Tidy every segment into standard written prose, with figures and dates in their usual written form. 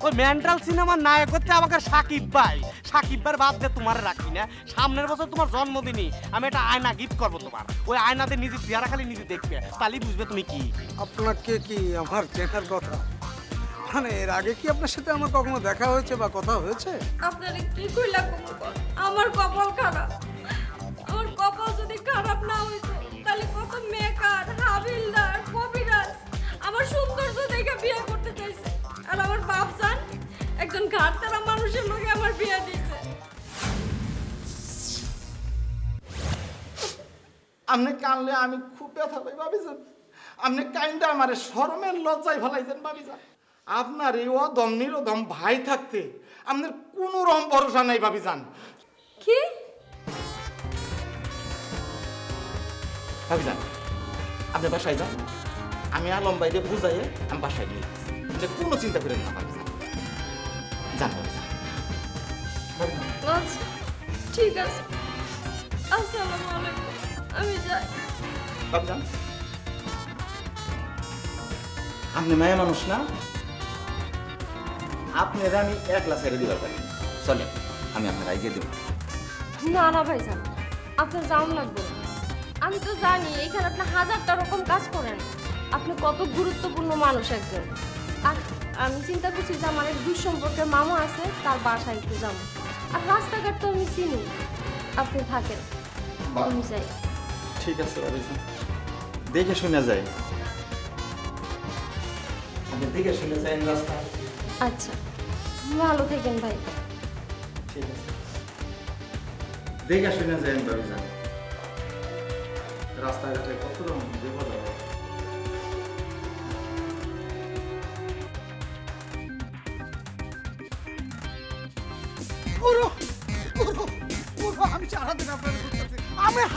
ওই মেন্টাল সিনেমার নায়ক হচ্ছে আমাকে সাকিব ভাই। সাকিব ভাইয়ের বাদ দিয়ে তোমার রাখি না। সামনের বছর তোমার জন্মদিনই আমি একটা আয়না গিফট করবো তোমার। ওই আয়নাতে নিজে চেহারা খালি নিজে দেখবে, তাহলেই বুঝবে তুমি কি। আপনাকে কি আমার চেনার কথা? মানে এর আগে কি আপনার সাথে আমার কখনো দেখা হয়েছে বা কথা হয়েছে? আপনার কি কইলা আমার কপাল খারাপ। আমার কপাল যদি খারাপ না হইতো তাহলে কত মেকার, হাবিলদার, কবিরাজ আমার সৌন্দর্য দেখে বিয়ে করতে চাইছে। আর আমার বাপ জান একজন ঘাটতারা মানুষের লগে আমার বিয়ে দিয়েছে। আপনি কানলে আমি খুব ব্যথা পাই ভাবিজান। আপনি কাইন্ডা আমারে শরমের লজ্জায় ফেলাইছেন ভাবিজান। আপনার এই অদম নিরদম ভাই থাকতে আপনার কোনো রকম ভরসা নাই ভাবিজান। কি ভাবিজান আপনি বাসায় যান, আমি আলম ভাইকে বুঝাইয়ে আমি বাসায় নিয়ে যাচ্ছি। কোনো চিন্তা করেন না ভাবিজান, যান ভাবিজান। আচ্ছা ঠিক আছে, আসসালামু আলাইকুম, আমি যাই। ভাবিজান আপনি মেয়ে মানুষ না, আপনার আমি একলা ছেড়ে দিবার পারি। চলেন আমি আপনার আইগিয়ে দেব। না না ভাইজান, আপনার যাওয়ান লাগবে না। আমি তো জানি এখানে আপনি হাজারটা রকম কাজ করেন, আপনি কত গুরুত্বপূর্ণ মানুষ একজন। আর আমি চিন্তা করছি যে আমার এক দুঃসম্পর্কের মামা আছে, তার বাসায় একটু যাবো। আর রাস্তাঘাট তো আমি চিনি, আপনি থাকেন, আমি যাই। ঠিক আছে দেখে শুনে যাই, দেখে শুনে যাই রাস্তা। আচ্ছা ভালো থাকেন ভাই। ঠিক আছে দেখে শুনে যাই ভাবিজান। রাস্তাঘাটে কত রকম বিপদ হবে। আমি সারাদিন আপনার খুঁজতেছি,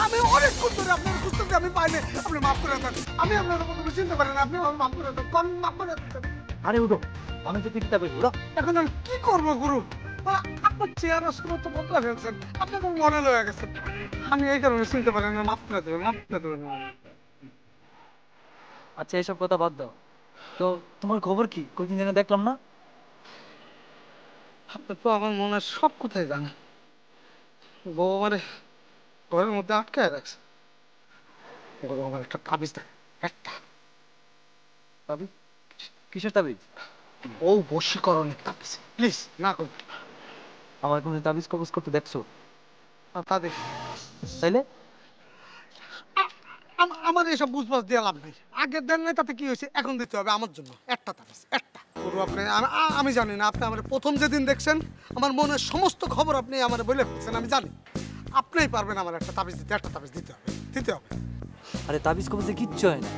আমি অনেকক্ষণ ধরে আপনার খুঁজতেছি, আমি পাইনি। আপনি মাফ করে দেন, আমি আপনার কোনো চিনতে পারি না, আপনি আমার মাফ করে দেন, মাফ করে দেন। আরে উঠো, আমি তো চিন্তা করি উঠো। এখন আমি কি করবো গুরু? আপনার চেহারা শুরু তো বদলা ফেলছেন, আপনি তো মডেল হয়ে গেছেন। আমি এই কারণে চিনতে পারি না, মাফ করে দেবেন, মাফ করে দেবেন। আচ্ছা এইসব কথা বাদ দাও তো, তোমার খবর কি? কয়েকদিন যেন দেখলাম না। আপনি তো আমার মনে হয় সব কোথায় জানেন। বউ আমারে ঘরের মধ্যে আটকায় রাখছে। আমার একটা তাবিজ দেয়, একটা তাবিজ? কিসের তাবিজ? বউ বশীকরণের তাবিজ। প্লিজ না করুন। আমার কোনো তাবিজ কবজ করতে দেখছো? তা দেখি। তাইলে আমার এসব বুঝবাস দিয়ে লাভ নেই। আগের দেন নাই তাতে কি হয়েছে, এখন দিতে হবে আমার জন্য একটা তাবিজ, একটা। গুরু আপনি, আমি জানি না, আপনি আমার প্রথম যেদিন দেখছেন আমার মনের সমস্ত খবর আপনি আমার বলে ফেলছেন, আমি জানি। আপনিই পারবেন আমার একটা তাবিজ দিতে, একটা তাবিজ দিতে হবে, দিতে হবে। আরে তাবিজ কবজে কিচ্ছু হয় না,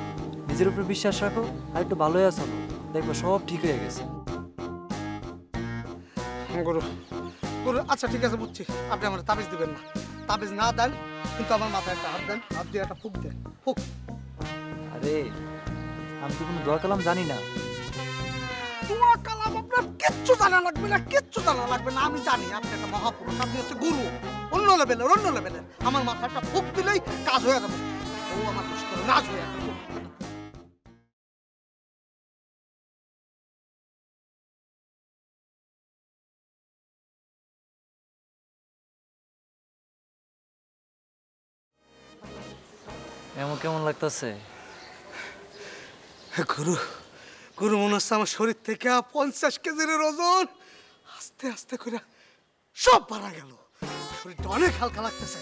নিজের উপর বিশ্বাস রাখো আর একটু ভালোই আছো, দেখবো সব ঠিক হয়ে গেছে। গুরু গুরু আচ্ছা ঠিক আছে বুঝছি, আপনি আমার তাবিজ দিবেন না। তাবিজ না দেন কিন্তু আমার মাথায় একটা হাত দেন, হাত দিয়ে একটা ফুক দেন, ফুক। আরে আমি তো কোনো দোয়া কালাম জানি না। দোয়া কালাম আপনার কিচ্ছু জানা লাগবে না, কিচ্ছু জানা লাগবে না। আমি জানি আপনি একটা মহাপুরুষ, আপনি হচ্ছে গুরু, অন্য লেভেলের, অন্য লেভেলের। আমার মাথায় একটা ফুক দিলেই কাজ হয়ে যাবে। ও আমার খুশি করে নাচ হয়ে যাবে। এমন কেমন লাগতেছে? গুরু গুরু মনে হচ্ছে আমার শরীর থেকে 50 কেজির ওজন আস্তে আস্তে করে সব বাড়া গেল। শরীরটা অনেক হালকা লাগতেছে।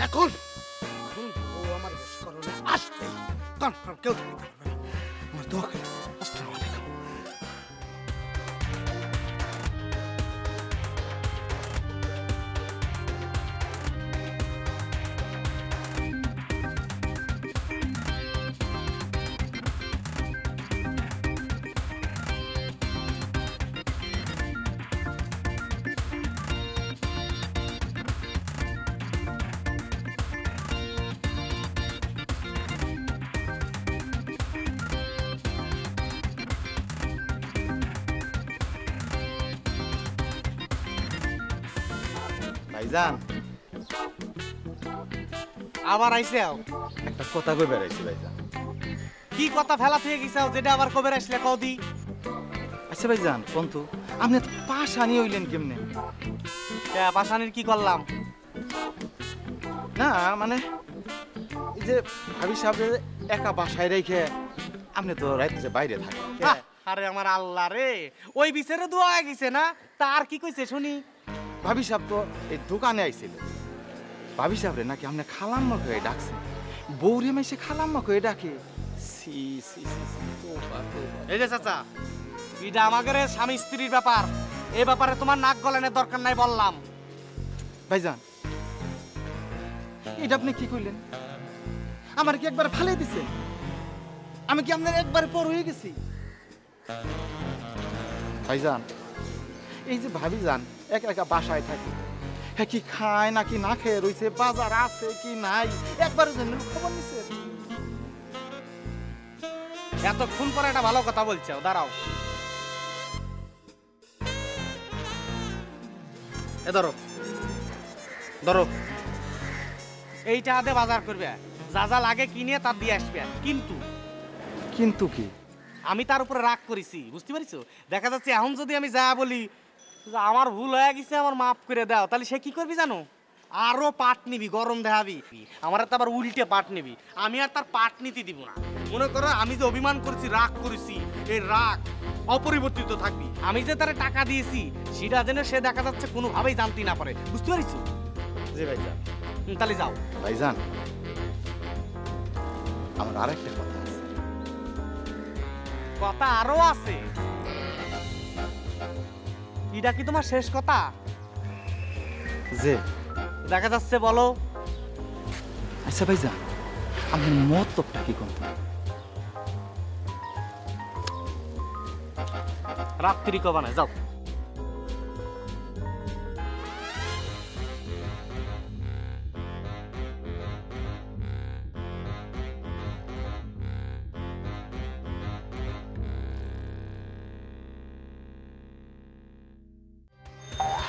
এখন ও আমার বশীকরণে আসবে, কনফার্ম কেউ নিতে পারবে না। আমার দোয়া করে আসসালামু আলাইকুম। ভাইজান আবার আইসে একটা কথা কই বেড়াইছি ভাইজান। কি কথা ফেলা থেকে গেছাও যেটা আবার কবে আসলে কদি? আচ্ছা ভাইজান কোন তো আপনি পাশানি হইলেন কেমনে? পাশানির কি করলাম? না মানে এই যে ভাবি সাহেব একা বাসায় রেখে আপনি তো রাত্রে বাইরে থাকেন। আহ, আরে আমার আল্লাহ রে, ওই বিচারে দোয়া হয়ে গেছে না, তার কি কইছে শুনি? ভাবি সাহেব তো এই দোকানে আইছিল। ভাবি সাহেব রে নাকি আপনি খালাম্মা করে ডাকছেন। বৌরে মেসে খালাম্মা করে ডাকে। সি সি সি সি, তোবা তোবা। এই যে চাচা, এটা আমাদের স্বামী স্ত্রীর ব্যাপার, এই ব্যাপারে তোমার নাক গলানোর দরকার নাই বললাম। ভাইজান এটা আপনি কি কইলেন? আমার কি একবার ফালে দিছে? আমি কি আপনার একবার পর হয়ে গেছি? ভাইজান এই যে ভাবি যান একা একা বাসায় থাকে, হ্যাঁ কি খায় নাকি না খেয়ে রয়েছে, বাজার আছে কি নাই একবারের জন্য খবর নিছে? এতক্ষণ পরে একটা ভালো কথা বলছো, দাঁড়াও। এ ধরো ধরো, এইটা হাতে বাজার করবে, যা যা লাগে কিনে তার দিয়ে আসবে। কিন্তু কিন্তু কি? আমি তার উপরে রাগ করেছি, বুঝতে পারিছো? দেখা যাচ্ছে এখন যদি আমি যা বলি যে আমার ভুল হয়ে গেছে, আমার মাফ করে দাও, তাহলে সে কি করবি জানো? আরো পাট নিবি, গরম দেখাবি, আমার তো আবার উল্টে পাট নিবি। আমি আর তার পাট নিতে দিব না। মনে করো আমি যে অভিমান করেছি, রাগ করেছি, এই রাগ অপরিবর্তিত থাকবি। আমি যে তারে টাকা দিয়েছি সেটা যেন সে দেখা যাচ্ছে কোনোভাবেই জানতে না পারে, বুঝতে পারিছো? জি ভাইজান। তাহলে যাও। ভাইজান আমার আরেকটা কথা আছে। কথা আরো আছে? এটা কি তোমার শেষ কথা? যে দেখা যাচ্ছে, বলো। আচ্ছা ভাইজান আপনার মতলবটা কি কোন? রাত্রি কবা না, যাও।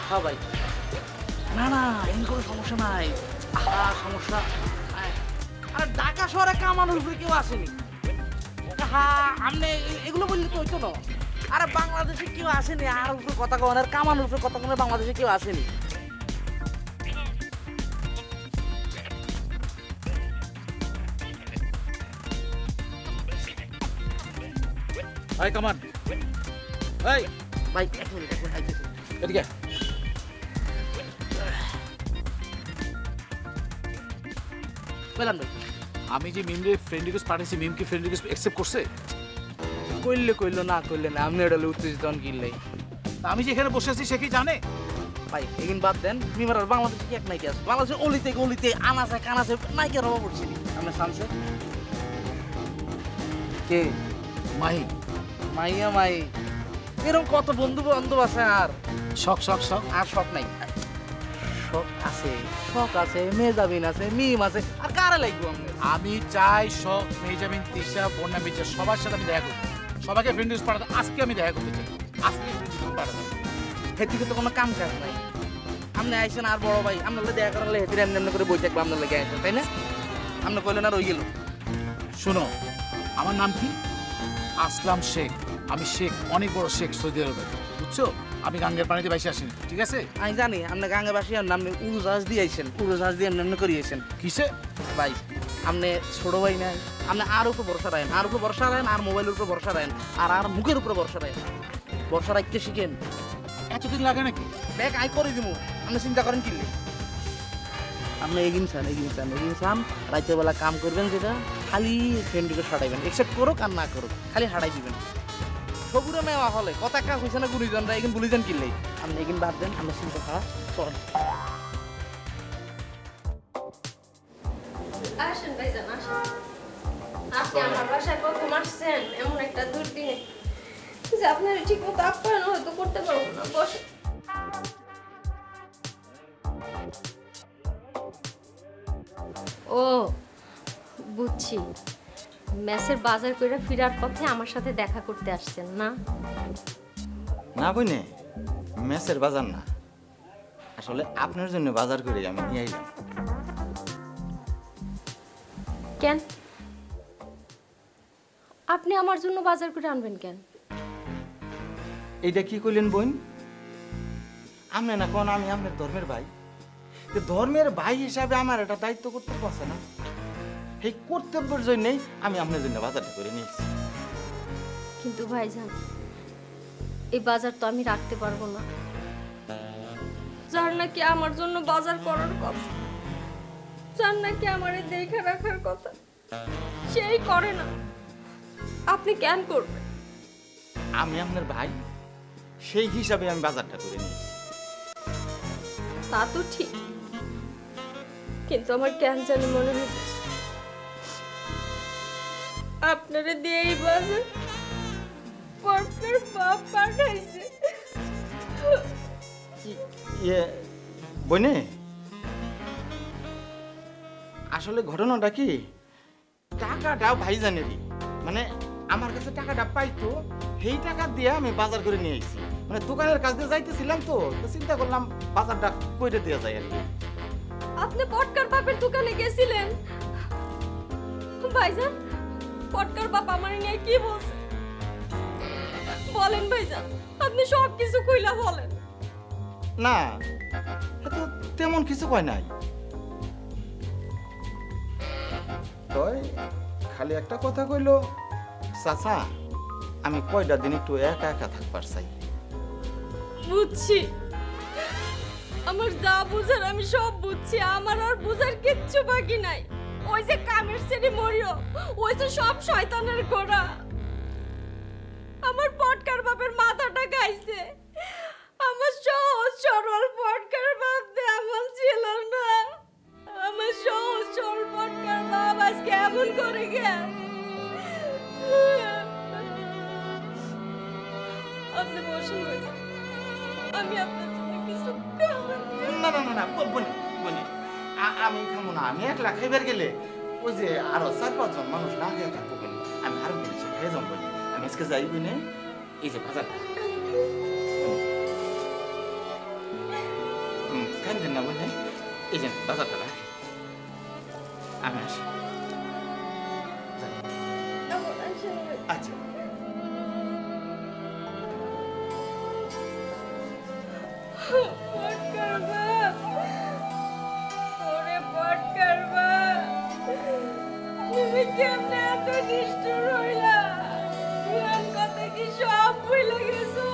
হ্যাঁ ভাই, না না এমনি কোনো সমস্যা নাই। সমস্যা আরে ঢাকা শহরে কামানোর উপরে কেউ আসেনি। হ্যাঁ আপনি এগুলো বললে তো হইতো না। আরে বাংলাদেশে কেউ আসেনি আর উপরে কথা কন, আর কামানোর উপরে কথা কনে বাংলাদেশে কেউ আসেনি। এই কামান, এই ভাই এক মিনিট আইতেছি। এদিকে। বললাম ভাই, আমি যে মিমরে ফ্রেন্ড রিকোয়েস্ট পাঠিয়েছি, মিম কি ফ্রেন্ড রিকোয়েস্ট অ্যাকসেপ্ট করছে? কইলো না কইলে না, আপনি এটা উত্তেজিত হন কিনলেই। তা আমি যে এখানে বসে আছি সে কি জানে? ভাই এগিন বাদ দেন, মিমার আর বাংলাদেশে কি এক নাইকে আছে? বাংলাদেশে অলিতে গলিতে আনাচে কানাচে নাইকের অভাব পড়ছি আপনার সামসে। কে? মাহি। মাইয়া মাই, এরকম কত বন্ধু বান্ধব আছে, আর শখ শখ শখ আর শখ নাই? শখ আছে, শখ আছে, মেজাবিন আছে, মিম আছে, আর কারে লাগবো আপনি? আমি চাই শখ, মেজাবিন, তিশা, বন্যা, বিচা সবার সাথে আমি দেখা করবো, সবাইকে ফ্রেন্ড রিকোয়েস্ট পাঠাতে। আজকে আমি দেখা করতে চাই, আজকে ফ্রেন্ড রিকোয়েস্ট পাঠাতে। হেতিকে তো কোনো কাম কাজ নাই। আপনি আইসেন আর বড় ভাই, আপনার দেখা করালে হেতির এমনি এমনি করে বই থাকবো, আপনার লেগে আইসেন, তাই না? আপনি কইলেন আর রই গেল। শোনো, আমার নাম কি? আসলাম শেখ। আমি শেখ, অনেক বড় শেখ সৌদি আরবের, বুঝছো? আমি গাঙ্গের পানিতে বাইসে আসিনি, ঠিক আছে? আমি জানি আপনি গাঙ্গে বাসি, আর আপনি উড়োজাহাজ দিয়ে আইসেন, উড়োজাহাজ দিয়ে এমনি এমনি করে আইসেন। কিসে? ভাই আপনি ছোট ভাই নাই, আপনি আর উপর ভরসা রাখেন, আর উপর ভরসা রাখেন, আর মোবাইলের উপর ভরসা রাখেন, আর মুখের উপরে ভরসা রাখেন। ভরসা রাখতে শিখেন। এতদিন লাগে নাকি? ব্যাগ আই করে দিব, আপনি চিন্তা করেন কিনলে। আপনি এগিন চান রাতের বেলা কাম করবেন, যেটা খালি ফ্রেন্ডকে সাটাইবেন, একসেপ্ট করুক আর না করুক, খালি হারাই দিবেন। সবুরে মেওয়া হলে কথা কাজ হয়েছে না, গুণীজনরা এগিন বলিছেন কিনলেই। আপনি এগিন বাদ দেন, আমরা চিন্তা খাওয়া চলেন। আসেন ভাইজান, আসেন। আপনি আমার বাসায় প্রথম আসছেন এমন একটা দুর্দিনে যে আপনার ঠিক মতো আপ্যায়ন হয়তো করতে পারবো না। বসে। ও বুঝছি, মেসের বাজার করে ফিরার পথে আমার সাথে দেখা করতে আসছেন না? না বইনে, মেসের বাজার না, আসলে আপনার জন্য বাজার করে আমি নিয়ে আইলাম। কেন আপনি আমার জন্য বাজার করে আনবেন কেন? এইটা কি কইলেন বোন? আমি না কোন আমি আপনার ধর্মের ভাই, ধর্মের ভাই হিসাবে আমার একটা দায়িত্ব কর্তব্য আছে না? এই কর্তব্যের জন্যই আমি আপনার জন্য বাজারটা করে নিয়েছি। কিন্তু ভাইজান এই বাজার তো আমি রাখতে পারবো না। যার নাকি আমার জন্য বাজার করার কথা, যার নাকি আমার দেখে রাখার কথা, সেই করে না, আপনি কেন করবেন? আমি আপনার ভাই, সেই হিসাবে আমি বাজারটা করে নিয়েছি। তা তো ঠিক, কিন্তু আমার কেন জানি মনে হচ্ছে আপনারা দিয়ে এই বাজার পরপর বাপ পাঠাইছে। ইয়ে বইনে, আসলে ঘটনাটা কি, টাকাটা ভাই জানেরই, মানে আমার কাছে টাকাটা পাইতো, সেই টাকা দিয়ে আমি বাজার করে নিয়ে আইছি। মানে দোকানের কাছ দিয়ে যাইতেছিলাম তো চিন্তা করলাম বাজারটা কইরে দেওয়া যায় আর কি। আপনি পটকার বাপের দোকানে গেছিলেন? ভাইজান, পটকার বাপ আমার নিয়ে কি বলছে বলেন ভাইজান, আপনি সব কিছু কইলা বলেন। না, তো তেমন কিছু কয় নাই, তই খালি একটা কথা কইলো, চাচা আমি কয়টা দিন একটু একা একা থাকবার চাই। বুঝছি, আমার যা বুঝার আমি সব বুঝছি, আমার আর বুঝার কিচ্ছু বাকি নাই। ওই যে কামের সেরি মরিও, ওই যে সব শয়তানের গোড়া আমার পটকার বাপের মাথাটা খাইছে। আমার সহজ সরল পটকার বাপ এমন ছিল না, আমার সহজ সরল পটকার বাপ আজকে এমন করে গেল। আপনি বসুন ভাইজান, আমি আপনার জন্য কিছু খাবার নিয়ে না না না না বনি বনি, আমি খাবো না, আমি একলা খাইবার গেলে ওই যে আরো 4-5 জন মানুষ না খেয়ে থাকবো বলি, আমি আরো জিনিস খেয়ে যাবো বলি। আমি আজকে যাই বনে এই যে বাজারটা কেন দিন না বলে, এই যে বাজারটা রাখি, আমি আসি। আচ্ছা পটকার বাপ, ওরে পটকার বাপ, তুমি কেমনে এত নিষ্ঠুর হইলা? পুরান কথা কি সব ভুলে গেছো?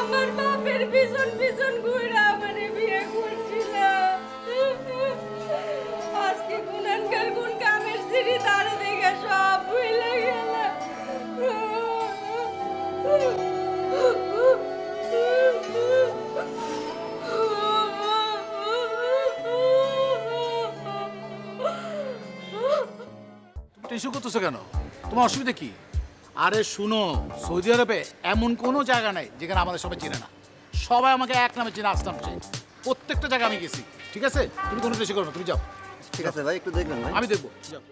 আমার বাপের পিছন পিছন ঘুরে আমারে বিয়ে করছিল, আজকে গুনানকার গুণ কামের সিঁড়ি দাঁড়ে দেখে সব ভুলে গেল। টিস্যু করতেছো কেন? তোমার অসুবিধা কি? আরে শুনো, সৌদি আরবে এমন কোনো জায়গা নাই যেখানে আমাদের সবাই চেনে না। সবাই আমাকে এক নামে চেনে, আসতাম চাই। প্রত্যেকটা জায়গায় আমি গেছি, ঠিক আছে? তুমি কোনো টিস্যু করো না, তুমি যাও। ঠিক আছে ভাই, একটু দেখবেন ভাই। আমি দেখবো, যাও।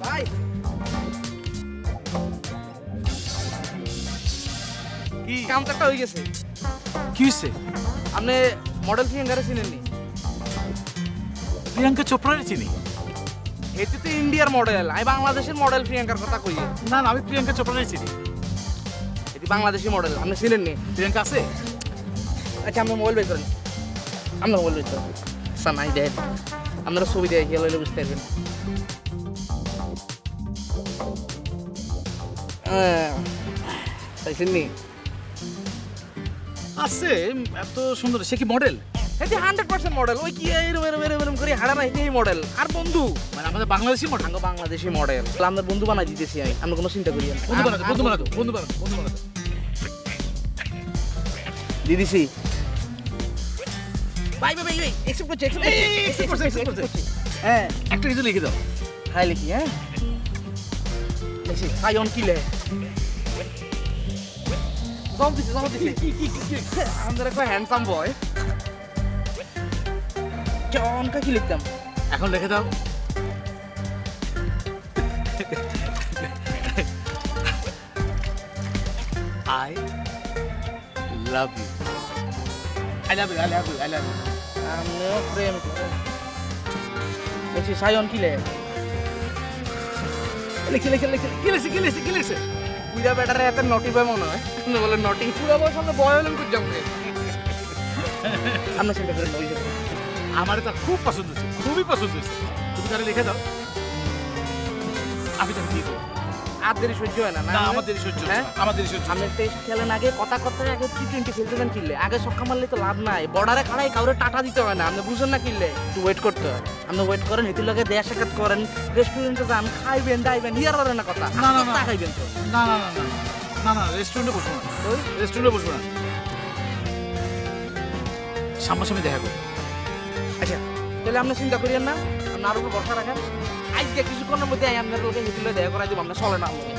ভাই কি কাম তো একটা হয়ে গেছে। কি হয়েছে? আপনি মডেল প্রিয়াঙ্কারে চিনেননি? প্রিয়াঙ্কা চোপড়ারে চিনি। এটি তো ইন্ডিয়ার মডেল, আমি বাংলাদেশের মডেল প্রিয়াঙ্কার কথা কই। না না, আমি প্রিয়াঙ্কা চোপড়ারে চিনি। এটি বাংলাদেশি মডেল, আপনি চিনেননি? প্রিয়াঙ্কা আছে? আচ্ছা আপনার মোবাইল বের করেন, আপনার মোবাইল বের করেন। আচ্ছা নাই দেখ, আপনারা ছবি দিয়ে গেলে হলে বুঝতে পারবেন। চাইছেননি? আছে, এত সুন্দর। সে কি মডেল? এটি 100% মডেল। ওই কি এরম এরম এরম এরম করে হাড়া নাই, এই মডেল। আর বন্ধু মানে আমাদের বাংলাদেশি মডেল? আঙ্গ বাংলাদেশি মডেল, আপনার বন্ধু বানাই দিতেছি আমি, আপনি কোনো চিন্তা করিয়েন না। বন্ধু বানাতো, বন্ধু বানাতো, বন্ধু বানাতো, বন্ধু বানাতো। দিয়ে দিছি। ভাই ভাই ভাই এক্সেপ্ট করছি, এক্সেপ্ট করছি। হ্যাঁ একটা কিছু লিখে দাও। হাই লিখি, হ্যাঁ লিখছি। হাই অন কি লে জব দিছি, জব দিছি। আমাদের কয় হ্যান্ডসাম বয়। জন কা কি লিখতাম? এখন লিখে দাও। I love you. I love you, I love you, I love you. আমিও প্রেম করি। দেখছি সায়ন কিলে লিখছে লিখছে লিখছে কি লিখছে কি লিখছে কি লিখছে পুরা বেটারে এত নটি বয় মনে হয় বলে নটি পুরা বয় সামনে বয় হলেন করে যাবে আমরা চিন্তা করে নই আমার এটা খুব পছন্দ হয়েছে খুবই পছন্দ হয়েছে তুমি তাহলে লিখে দাও আমি তাহলে দিয়ে দেবো আর দেরি সহ্য হয় না না আমাদের সহ্য হ্যাঁ? আমাদের সহ্য আমি টেস্ট খেলেন আগে কথা আগে T20 খেলতে দেন কিনলে আগে ছক্কা মারলে তো লাভ নাই বর্ডারে খাড়াই কাউরে টাটা দিতে হয় না আপনি বুঝেন না কিনলে একটু ওয়েট করতে হয় আপনি ওয়েট করেন হেতুর লগে দেয়া সাক্ষাৎ করেন রেস্টুরেন্টে যান খাইবেন দাইবেন ইয়ার আর না কথা না, না, তা না। খাইবেন তো না না না না না না রেস্টুরেন্টে বসবো না রেস্টুরেন্টে বসবো না সামনাসামনি দেখা করবো আচ্ছা তাহলে আপনি চিন্তা করিয়েন না আপনি আর উপর ভরসা রাখেন আজকে কিছুক্ষণের মধ্যে আপনার লোকে হেতুর লগে দেখা করাই দেবো আপনার চলে না আমাকে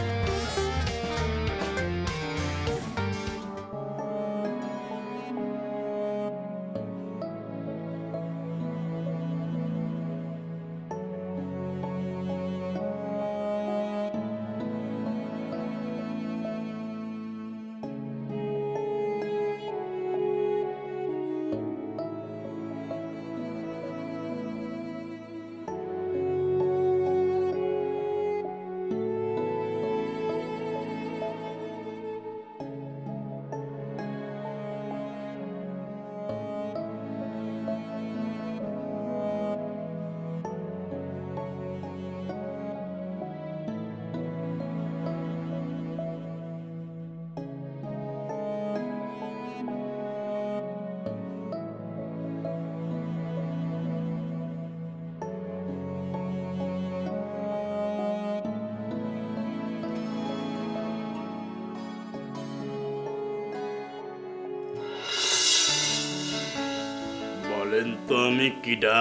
বলেন তো আমি কিডা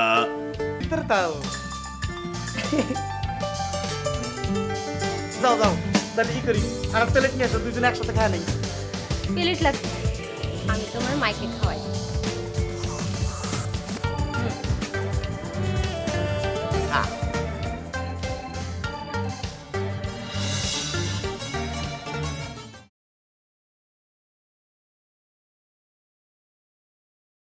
ভিতরে তাও যাও যাও তাহলে কি করি আর প্লেট নিয়ে আসো দুজনে একসাথে খাওয়া নেই প্লেট লাগবে আমি তোমার মাইকে খাওয়াই হ্যাঁ